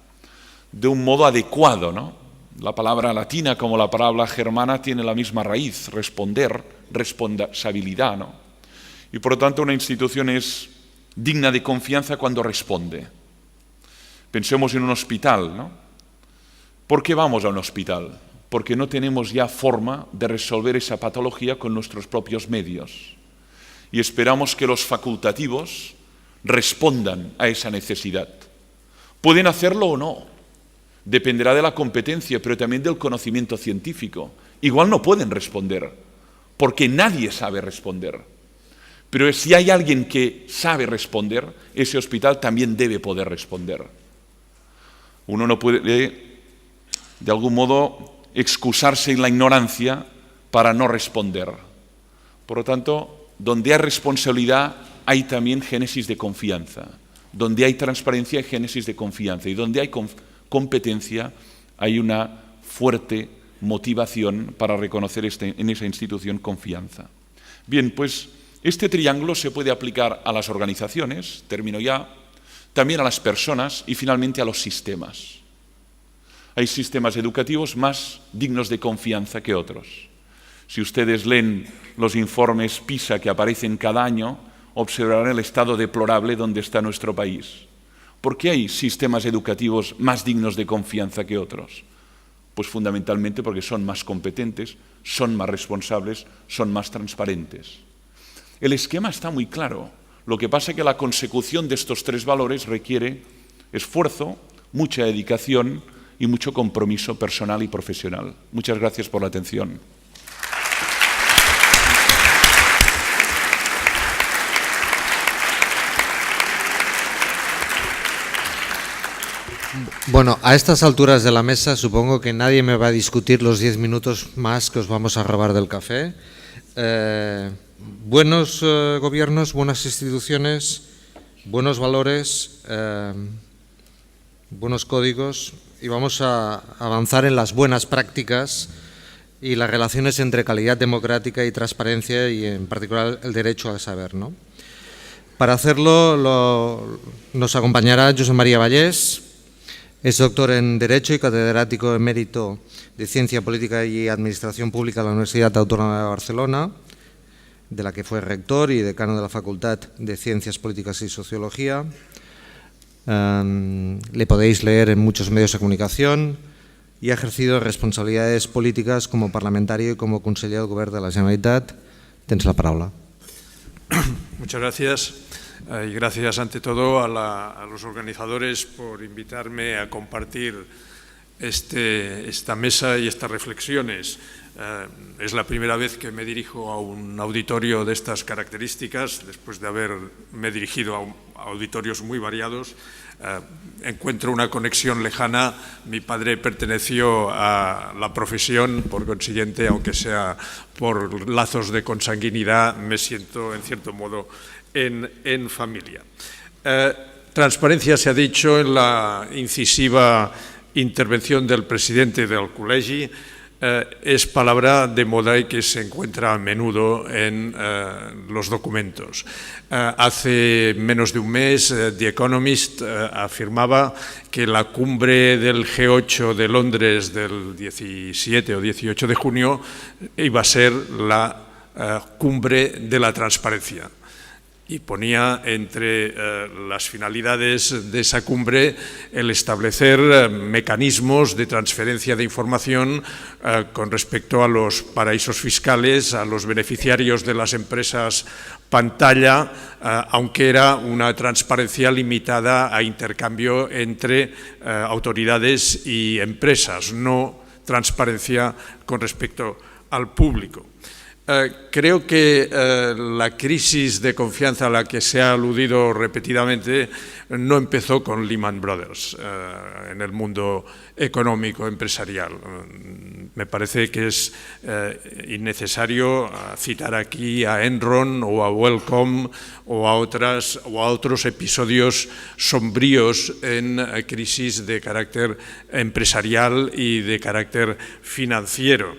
de un modo adecuado, ¿no? La palabra latina como la palabra germana tiene la misma raíz, responder, responsabilidad, ¿no? Y por lo tanto una institución es digna de confianza cuando responde. Pensemos en un hospital, ¿no? ¿Por qué vamos a un hospital? Porque no tenemos ya forma de resolver esa patología con nuestros propios medios. Y esperamos que los facultativos respondan a esa necesidad. Pueden hacerlo o no, dependerá de la competencia, pero también del conocimiento científico. Igual no pueden responder, porque nadie sabe responder. Pero si hay alguien que sabe responder, ese hospital también debe poder responder. Uno no puede, de algún modo, excusarse en la ignorancia para no responder. Por lo tanto, donde hay responsabilidad, hay también génesis de confianza. Donde hay transparencia, hay génesis de confianza. Y donde hay competencia, hay una fuerte motivación para reconocer en esa institución confianza. Bien, pues este triángulo se puede aplicar a las organizaciones, termino ya, también a las personas y finalmente a los sistemas. Hay sistemas educativos más dignos de confianza que otros. Si ustedes leen los informes PISA que aparecen cada año, observarán el estado deplorable donde está nuestro país. ¿Por qué hay sistemas educativos más dignos de confianza que otros? Pues fundamentalmente porque son más competentes, son más responsables, son más transparentes. El esquema está muy claro. Lo que pasa es que la consecución de estos tres valores requiere esfuerzo, mucha dedicación y mucho compromiso personal y profesional. Muchas gracias por la atención. Bueno, a estas alturas de la mesa supongo que nadie me va a discutir los 10 minutos más que os vamos a robar del café. Buenos gobiernos, buenas instituciones, buenos valores, buenos códigos, y vamos a avanzar en las buenas prácticas y las relaciones entre calidad democrática y transparencia, y en particular el derecho al saber, ¿no? Para hacerlo nos acompañará Josep María Vallés. Es doctor en Derecho y catedrático emérito de Ciencia Política y Administración Pública de la Universidad Autónoma de Barcelona, de la que fue rector y decano de la Facultad de Ciencias Políticas y Sociología. Le podéis leer en muchos medios de comunicación y ha ejercido responsabilidades políticas como parlamentario y como conseller del Govern de la Generalitat. Tens la palabra. Muchas gracias. Y gracias ante todo a los organizadores por invitarme a compartir esta mesa y estas reflexiones. Es la primera vez que me dirijo a un auditorio de estas características, después de haberme dirigido a auditorios muy variados. Encuentro una conexión lejana. Mi padre perteneció a la profesión, por consiguiente, aunque sea por lazos de consanguinidad, me siento en cierto modo en familia. Transparencia se ha dicho en la incisiva intervención del presidente del Col·legi. Es palabra de moda y que se encuentra a menudo en los documentos. Hace menos de un mes, The Economist afirmaba que la cumbre del G8 de Londres del 17 o 18 de junio iba a ser la cumbre de la transparencia. Y ponía entre las finalidades de esa cumbre el establecer mecanismos de transferencia de información con respecto a los paraísos fiscales, a los beneficiarios de las empresas pantalla, aunque era una transparencia limitada a intercambio entre autoridades y empresas, no transparencia con respecto al público. Creo que la crisis de confianza a la que se ha aludido repetidamente no empezó con Lehman Brothers en el mundo económico empresarial. Me parece que es innecesario citar aquí a Enron o a Wellcome o a otros episodios sombríos en crisis de carácter empresarial y de carácter financiero.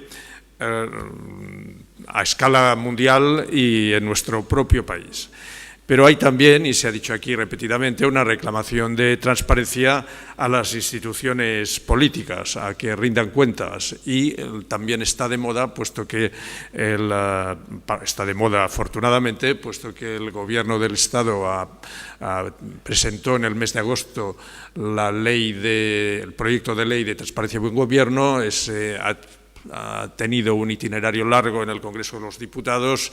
A escala mundial y en nuestro propio país. Pero hay también, y se ha dicho aquí repetidamente, una reclamación de transparencia a las instituciones políticas, a que rindan cuentas, y también está de moda, afortunadamente, puesto que el Gobierno del Estado presentó en el mes de agosto el proyecto de ley de transparencia y buen gobierno. Ha tenido un itinerario largo en el Congreso de los Diputados,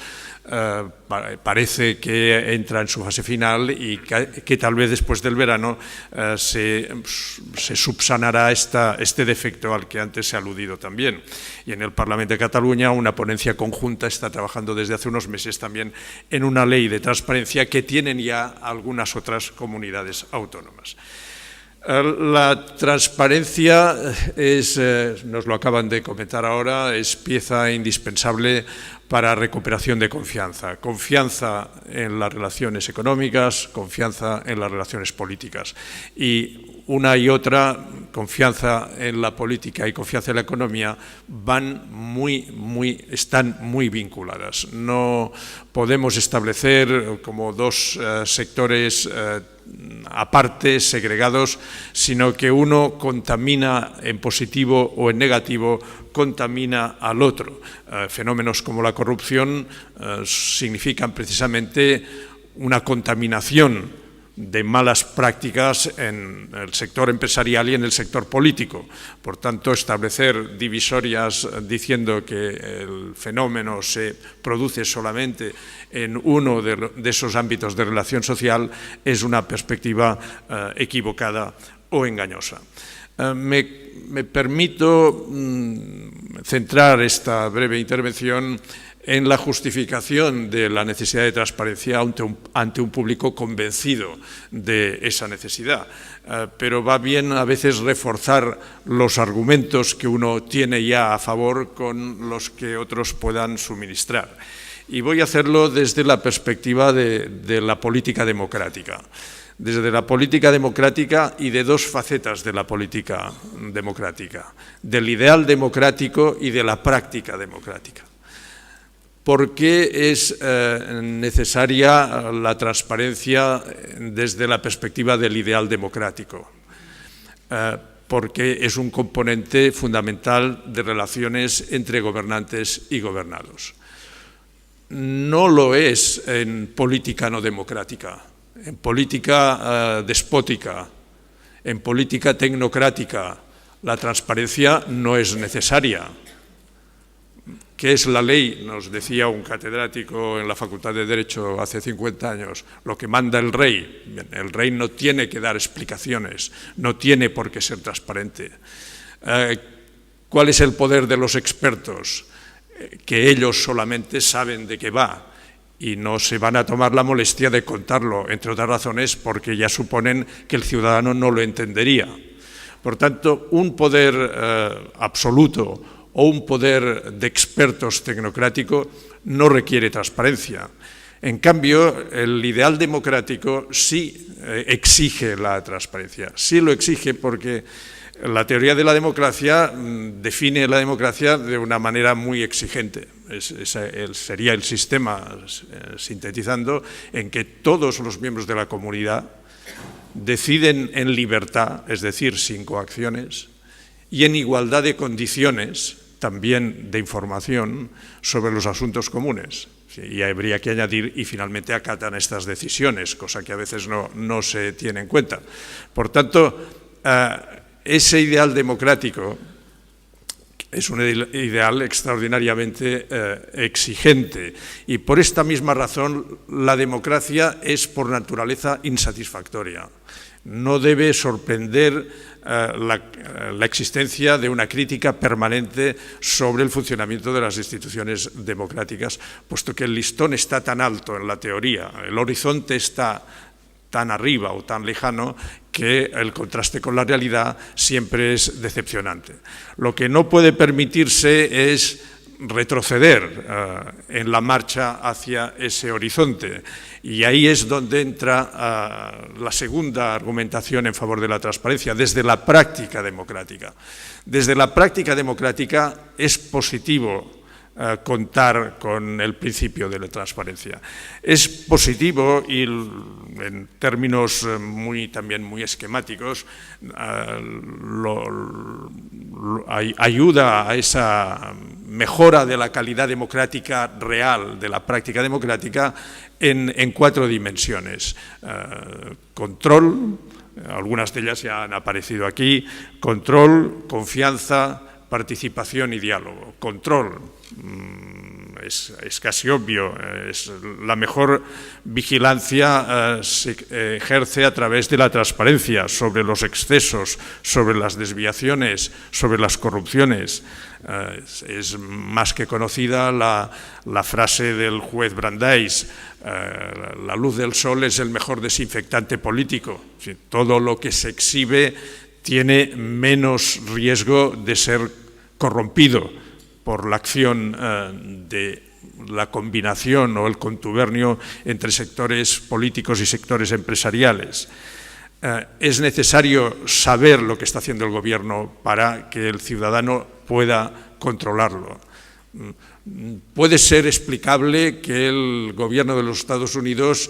parece que entra en su fase final y que tal vez después del verano se subsanará este defecto al que antes se ha aludido también. Y en el Parlamento de Cataluña una ponencia conjunta está trabajando desde hace unos meses también en una ley de transparencia que tienen ya algunas otras comunidades autónomas. La transparencia nos lo acaban de comentar ahora, es pieza indispensable para recuperación de confianza. Confianza en las relaciones económicas, confianza en las relaciones políticas. Y una y otra, confianza en la política y confianza en la economía, están muy vinculadas. No podemos establecer como dos sectores aparte, segregados, sino que uno contamina en positivo o en negativo, contamina al otro. Fenómenos como la corrupción significan precisamente una contaminación de malas prácticas en el sector empresarial y en el sector político. Por tanto, establecer divisorias diciendo que el fenómeno se produce solamente en uno de esos ámbitos de relación social es una perspectiva equivocada o engañosa. Me permito centrar esta breve intervención en la justificación de la necesidad de transparencia ante un público convencido de esa necesidad. Pero va bien a veces reforzar los argumentos que uno tiene ya a favor con los que otros puedan suministrar. Y voy a hacerlo desde la perspectiva de la política democrática. Desde la política democrática y de dos facetas de la política democrática, del ideal democrático y de la práctica democrática. ¿Por qué es necesaria la transparencia desde la perspectiva del ideal democrático? Porque es un componente fundamental de relaciones entre gobernantes y gobernados. No lo es en política no democrática, en política despótica, en política tecnocrática. La transparencia no es necesaria. ¿Qué es la ley? Nos decía un catedrático en la Facultad de Derecho hace 50 años. Lo que manda el rey. Bien, el rey no tiene que dar explicaciones, no tiene por qué ser transparente. ¿Cuál es el poder de los expertos? Que ellos solamente saben de qué va y no se van a tomar la molestia de contarlo, entre otras razones porque ya suponen que el ciudadano no lo entendería. Por tanto, un poder absoluto o un poder de expertos tecnocrático no requiere transparencia. En cambio, el ideal democrático sí exige la transparencia. Sí lo exige porque la teoría de la democracia define la democracia de una manera muy exigente. Sería el sistema, sintetizando, en que todos los miembros de la comunidad deciden en libertad, es decir, sin coacciones, y en igualdad de condiciones, también de información, sobre los asuntos comunes. Y habría que añadir, y finalmente acatan estas decisiones, cosa que a veces no se tiene en cuenta. Por tanto, ese ideal democrático es un ideal extraordinariamente exigente y por esta misma razón la democracia es por naturaleza insatisfactoria. No debe sorprender la existencia de una crítica permanente sobre el funcionamiento de las instituciones democráticas, puesto que el listón está tan alto en la teoría, el horizonte está tan arriba o tan lejano que el contraste con la realidad siempre es decepcionante. Lo que no puede permitirse es retroceder en la marcha hacia ese horizonte. Y ahí es donde entra la segunda argumentación en favor de la transparencia, desde la práctica democrática. Desde la práctica democrática es positivo contar con el principio de la transparencia. Es positivo y en términos también muy esquemáticos ayuda a esa mejora de la calidad democrática real, de la práctica democrática, en 4 dimensiones. Control, algunas de ellas ya han aparecido aquí, control, confianza, participación y diálogo. Control, es casi obvio, la mejor vigilancia se ejerce a través de la transparencia sobre los excesos, sobre las desviaciones, sobre las corrupciones. Es más que conocida la frase del juez Brandeis: la luz del sol es el mejor desinfectante político. Todo lo que se exhibe tiene menos riesgo de ser corrompido por la acción de la combinación o el contubernio entre sectores políticos y sectores empresariales. Es necesario saber lo que está haciendo el gobierno para que el ciudadano pueda controlarlo. Puede ser explicable que el gobierno de los Estados Unidos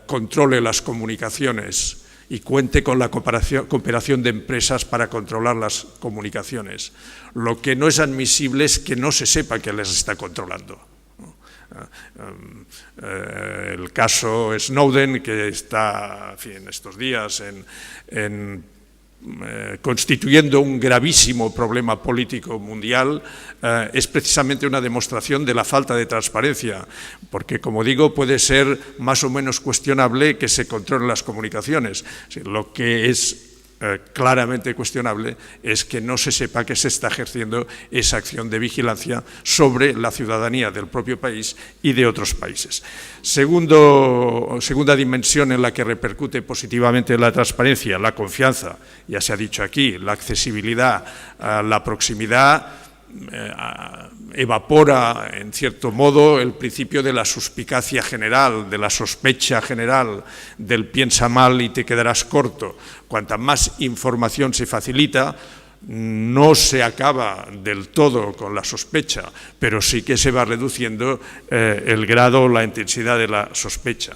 controle las comunicaciones y cuente con la cooperación de empresas para controlar las comunicaciones. Lo que no es admisible es que no se sepa que les está controlando. El caso Snowden, que está, en fin, estos días constituyendo un gravísimo problema político mundial, es precisamente una demostración de la falta de transparencia, porque, como digo, puede ser más o menos cuestionable que se controlen las comunicaciones. Lo que es claramente cuestionable es que no se sepa que se está ejerciendo esa acción de vigilancia sobre la ciudadanía del propio país y de otros países. Segunda dimensión en la que repercute positivamente la transparencia, la confianza, ya se ha dicho aquí, la accesibilidad, la proximidad, evapora, en cierto modo, el principio de la suspicacia general, de la sospecha general, del piensa mal y te quedarás corto. Cuanta más información se facilita, no se acaba del todo con la sospecha, pero sí que se va reduciendo el grado o la intensidad de la sospecha.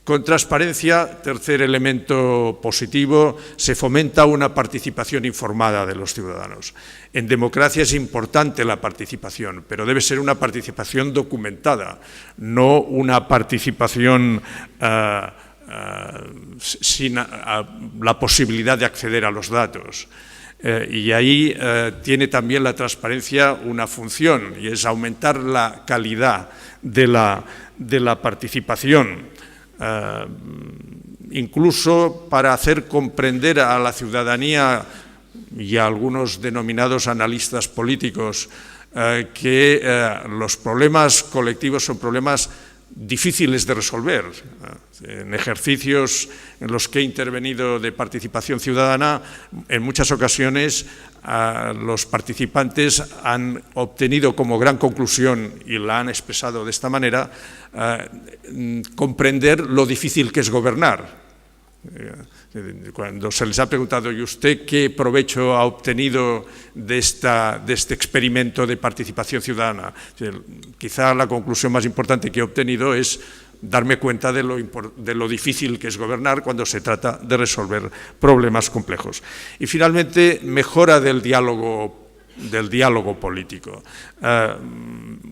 Con transparencia, tercer elemento positivo, se fomenta una participación informada de los ciudadanos. En democracia es importante la participación, pero debe ser una participación documentada, no una participación sin la posibilidad de acceder a los datos. Y ahí tiene también la transparencia una función, y es aumentar la calidad de la participación. Incluso para hacer comprender a la ciudadanía y a algunos denominados analistas políticos que los problemas colectivos son problemas difíciles de resolver. En ejercicios en los que he intervenido de participación ciudadana, en muchas ocasiones los participantes han obtenido como gran conclusión, y la han expresado de esta manera, comprender lo difícil que es gobernar. Cuando se les ha preguntado, ¿y usted qué provecho ha obtenido de este experimento de participación ciudadana? Quizá la conclusión más importante que he obtenido es darme cuenta de lo difícil que es gobernar cuando se trata de resolver problemas complejos. Y finalmente, mejora del diálogo político.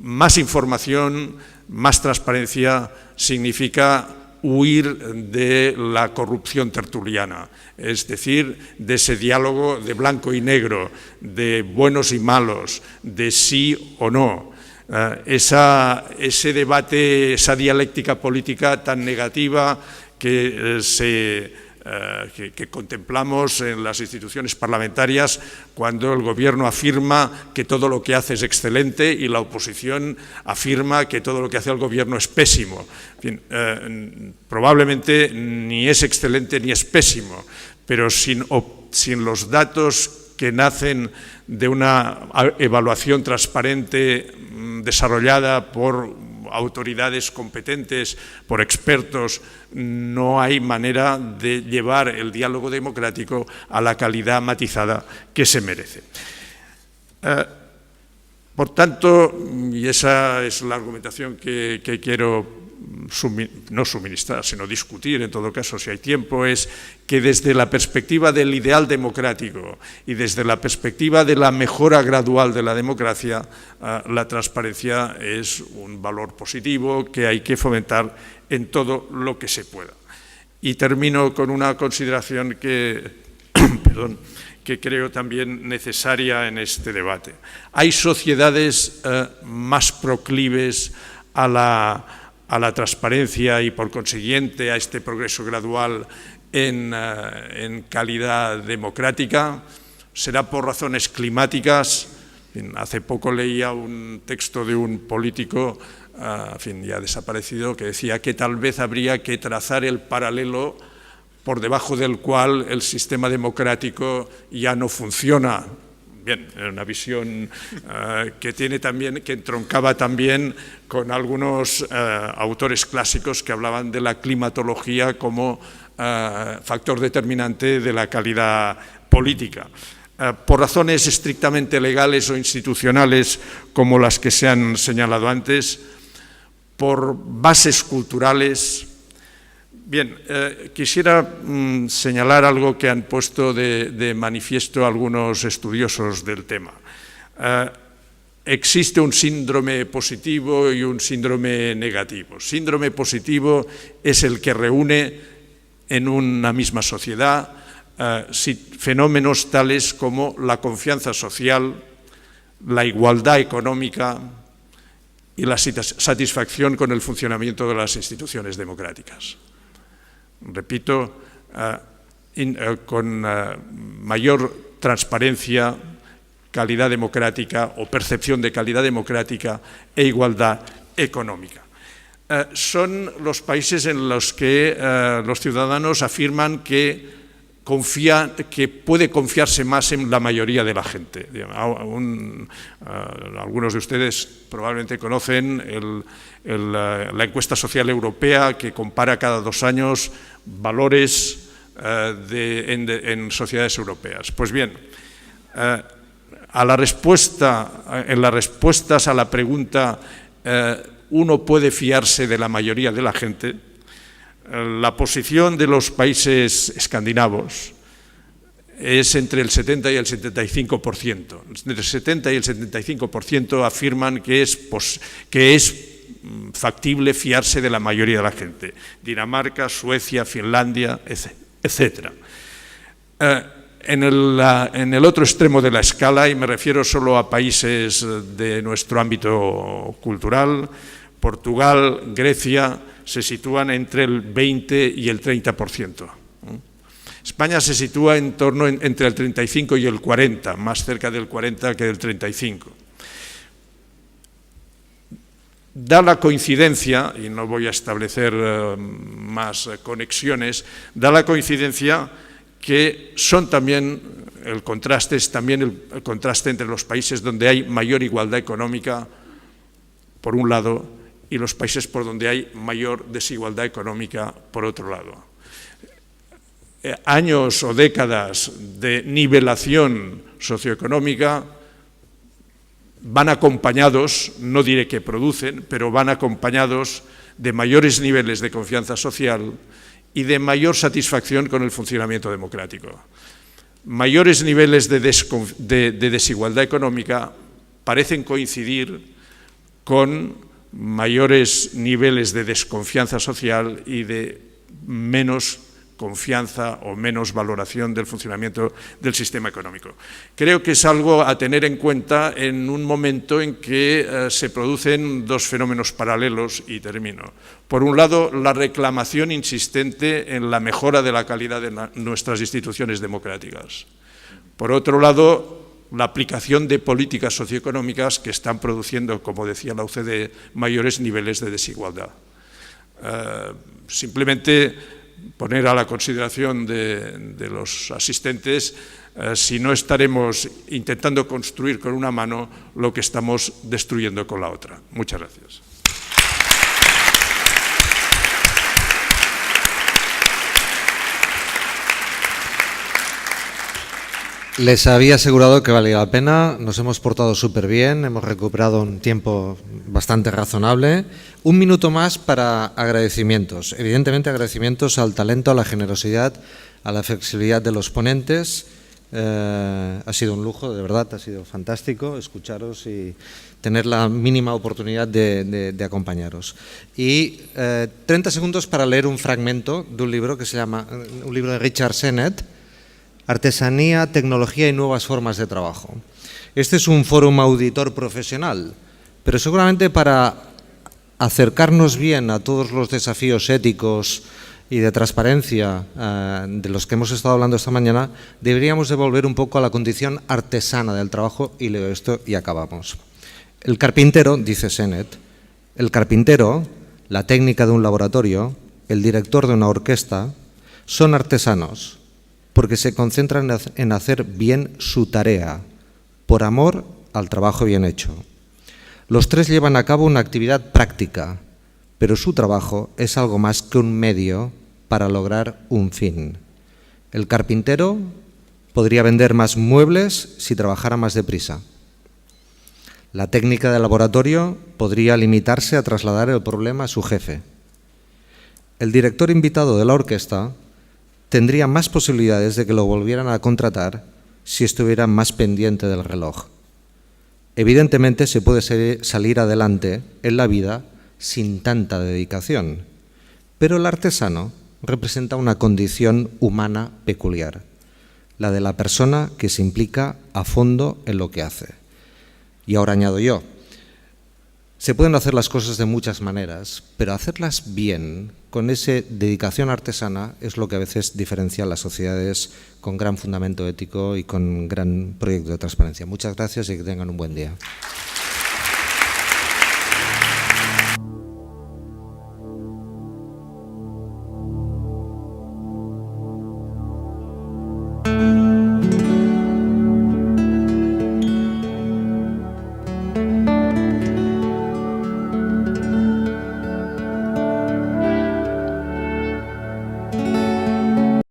Más información, más transparencia significa huir de la corrupción tertuliana, es decir, de ese diálogo de blanco y negro, de buenos y malos, de sí o no. Ese debate, esa dialéctica política tan negativa que contemplamos en las instituciones parlamentarias cuando el gobierno afirma que todo lo que hace es excelente y la oposición afirma que todo lo que hace el gobierno es pésimo. En fin, probablemente ni es excelente ni es pésimo, pero sin los datos que nacen de una evaluación transparente desarrollada por autoridades competentes, por expertos, no hay manera de llevar el diálogo democrático a la calidad matizada que se merece. Por tanto, y esa es la argumentación que quiero no suministrar, sino discutir, en todo caso, si hay tiempo, es que desde la perspectiva del ideal democrático y desde la perspectiva de la mejora gradual de la democracia, la transparencia es un valor positivo que hay que fomentar en todo lo que se pueda. Y termino con una consideración que creo también necesaria en este debate. Hay sociedades más proclives a la transparencia y, por consiguiente, a este progreso gradual en calidad democrática. Será por razones climáticas. Hace poco leía un texto de un político, ya desaparecido, que decía que tal vez habría que trazar el paralelo por debajo del cual el sistema democrático ya no funciona. Bien, una visión que entroncaba también con algunos autores clásicos que hablaban de la climatología como factor determinante de la calidad política. Por razones estrictamente legales o institucionales, como las que se han señalado antes, por bases culturales. Bien, quisiera señalar algo que han puesto de manifiesto algunos estudiosos del tema. existe un síndrome positivo y un síndrome negativo. Síndrome positivo es el que reúne en una misma sociedad fenómenos tales como la confianza social, la igualdad económica y la satisfacción con el funcionamiento de las instituciones democráticas. Repito, con mayor transparencia, calidad democrática o percepción de calidad democrática e igualdad económica. Son los países en los que los ciudadanos afirman que puede confiarse más en la mayoría de la gente. Algunos de ustedes probablemente conocen la encuesta social europea que compara cada 2 años valores en sociedades europeas. Pues bien, en las respuestas a la pregunta ¿uno puede fiarse de la mayoría de la gente?, la posición de los países escandinavos es entre el 70 y el 75%. Entre el 70 y el 75% afirman que es factible fiarse de la mayoría de la gente. Dinamarca, Suecia, Finlandia, etc. En el otro extremo de la escala, y me refiero solo a países de nuestro ámbito cultural, Portugal, Grecia, se sitúan entre el 20 y el 30%. España se sitúa en torno entre el 35 y el 40, más cerca del 40 que del 35. Da la coincidencia, y no voy a establecer más conexiones, da la coincidencia que son también, el contraste es también el contraste entre los países donde hay mayor igualdad económica, por un lado, y los países por donde hay mayor desigualdad económica, por otro lado. Años o décadas de nivelación socioeconómica van acompañados, no diré que producen, pero van acompañados de mayores niveles de confianza social y de mayor satisfacción con el funcionamiento democrático. Mayores niveles de desigualdad económica parecen coincidir con mayores niveles de desconfianza social y de menos confianza o menos valoración del funcionamiento del sistema económico. Creo que es algo a tener en cuenta en un momento en que se producen 2 fenómenos paralelos, y termino. Por un lado, la reclamación insistente en la mejora de la calidad de nuestras instituciones democráticas. Por otro lado, la aplicación de políticas socioeconómicas que están produciendo, como decía la OCDE, mayores niveles de desigualdad. Simplemente poner a la consideración de los asistentes si no estaremos intentando construir con una mano lo que estamos destruyendo con la otra. Muchas gracias. Les había asegurado que valía la pena, nos hemos portado súper bien, hemos recuperado un tiempo bastante razonable. 1 minuto más para agradecimientos. Evidentemente agradecimientos al talento, a la generosidad, a la flexibilidad de los ponentes. Ha sido un lujo, de verdad, ha sido fantástico escucharos y tener la mínima oportunidad de acompañaros. Y 30 segundos para leer un fragmento de un libro que se llama, un libro de Richard Sennett, Artesanía, tecnología y nuevas formas de trabajo. Este es un fórum auditor profesional, pero seguramente para acercarnos bien a todos los desafíos éticos y de transparencia de los que hemos estado hablando esta mañana, deberíamos de volver un poco a la condición artesana del trabajo, y leo esto y acabamos. El carpintero, dice Sennett, el carpintero, la técnica de un laboratorio, el director de una orquesta, son artesanos, porque se concentran en hacer bien su tarea, por amor al trabajo bien hecho. Los 3 llevan a cabo una actividad práctica, pero su trabajo es algo más que un medio para lograr un fin. El carpintero podría vender más muebles si trabajara más deprisa. La técnica de laboratorio podría limitarse a trasladar el problema a su jefe. El director invitado de la orquesta tendría más posibilidades de que lo volvieran a contratar si estuviera más pendiente del reloj. Evidentemente se puede salir adelante en la vida sin tanta dedicación, pero el artesano representa una condición humana peculiar, la de la persona que se implica a fondo en lo que hace. Y ahora añado yo, se pueden hacer las cosas de muchas maneras, pero hacerlas bien, con esa dedicación artesana, es lo que a veces diferencia a las sociedades con gran fundamento ético y con gran proyecto de transparencia. Muchas gracias y que tengan un buen día.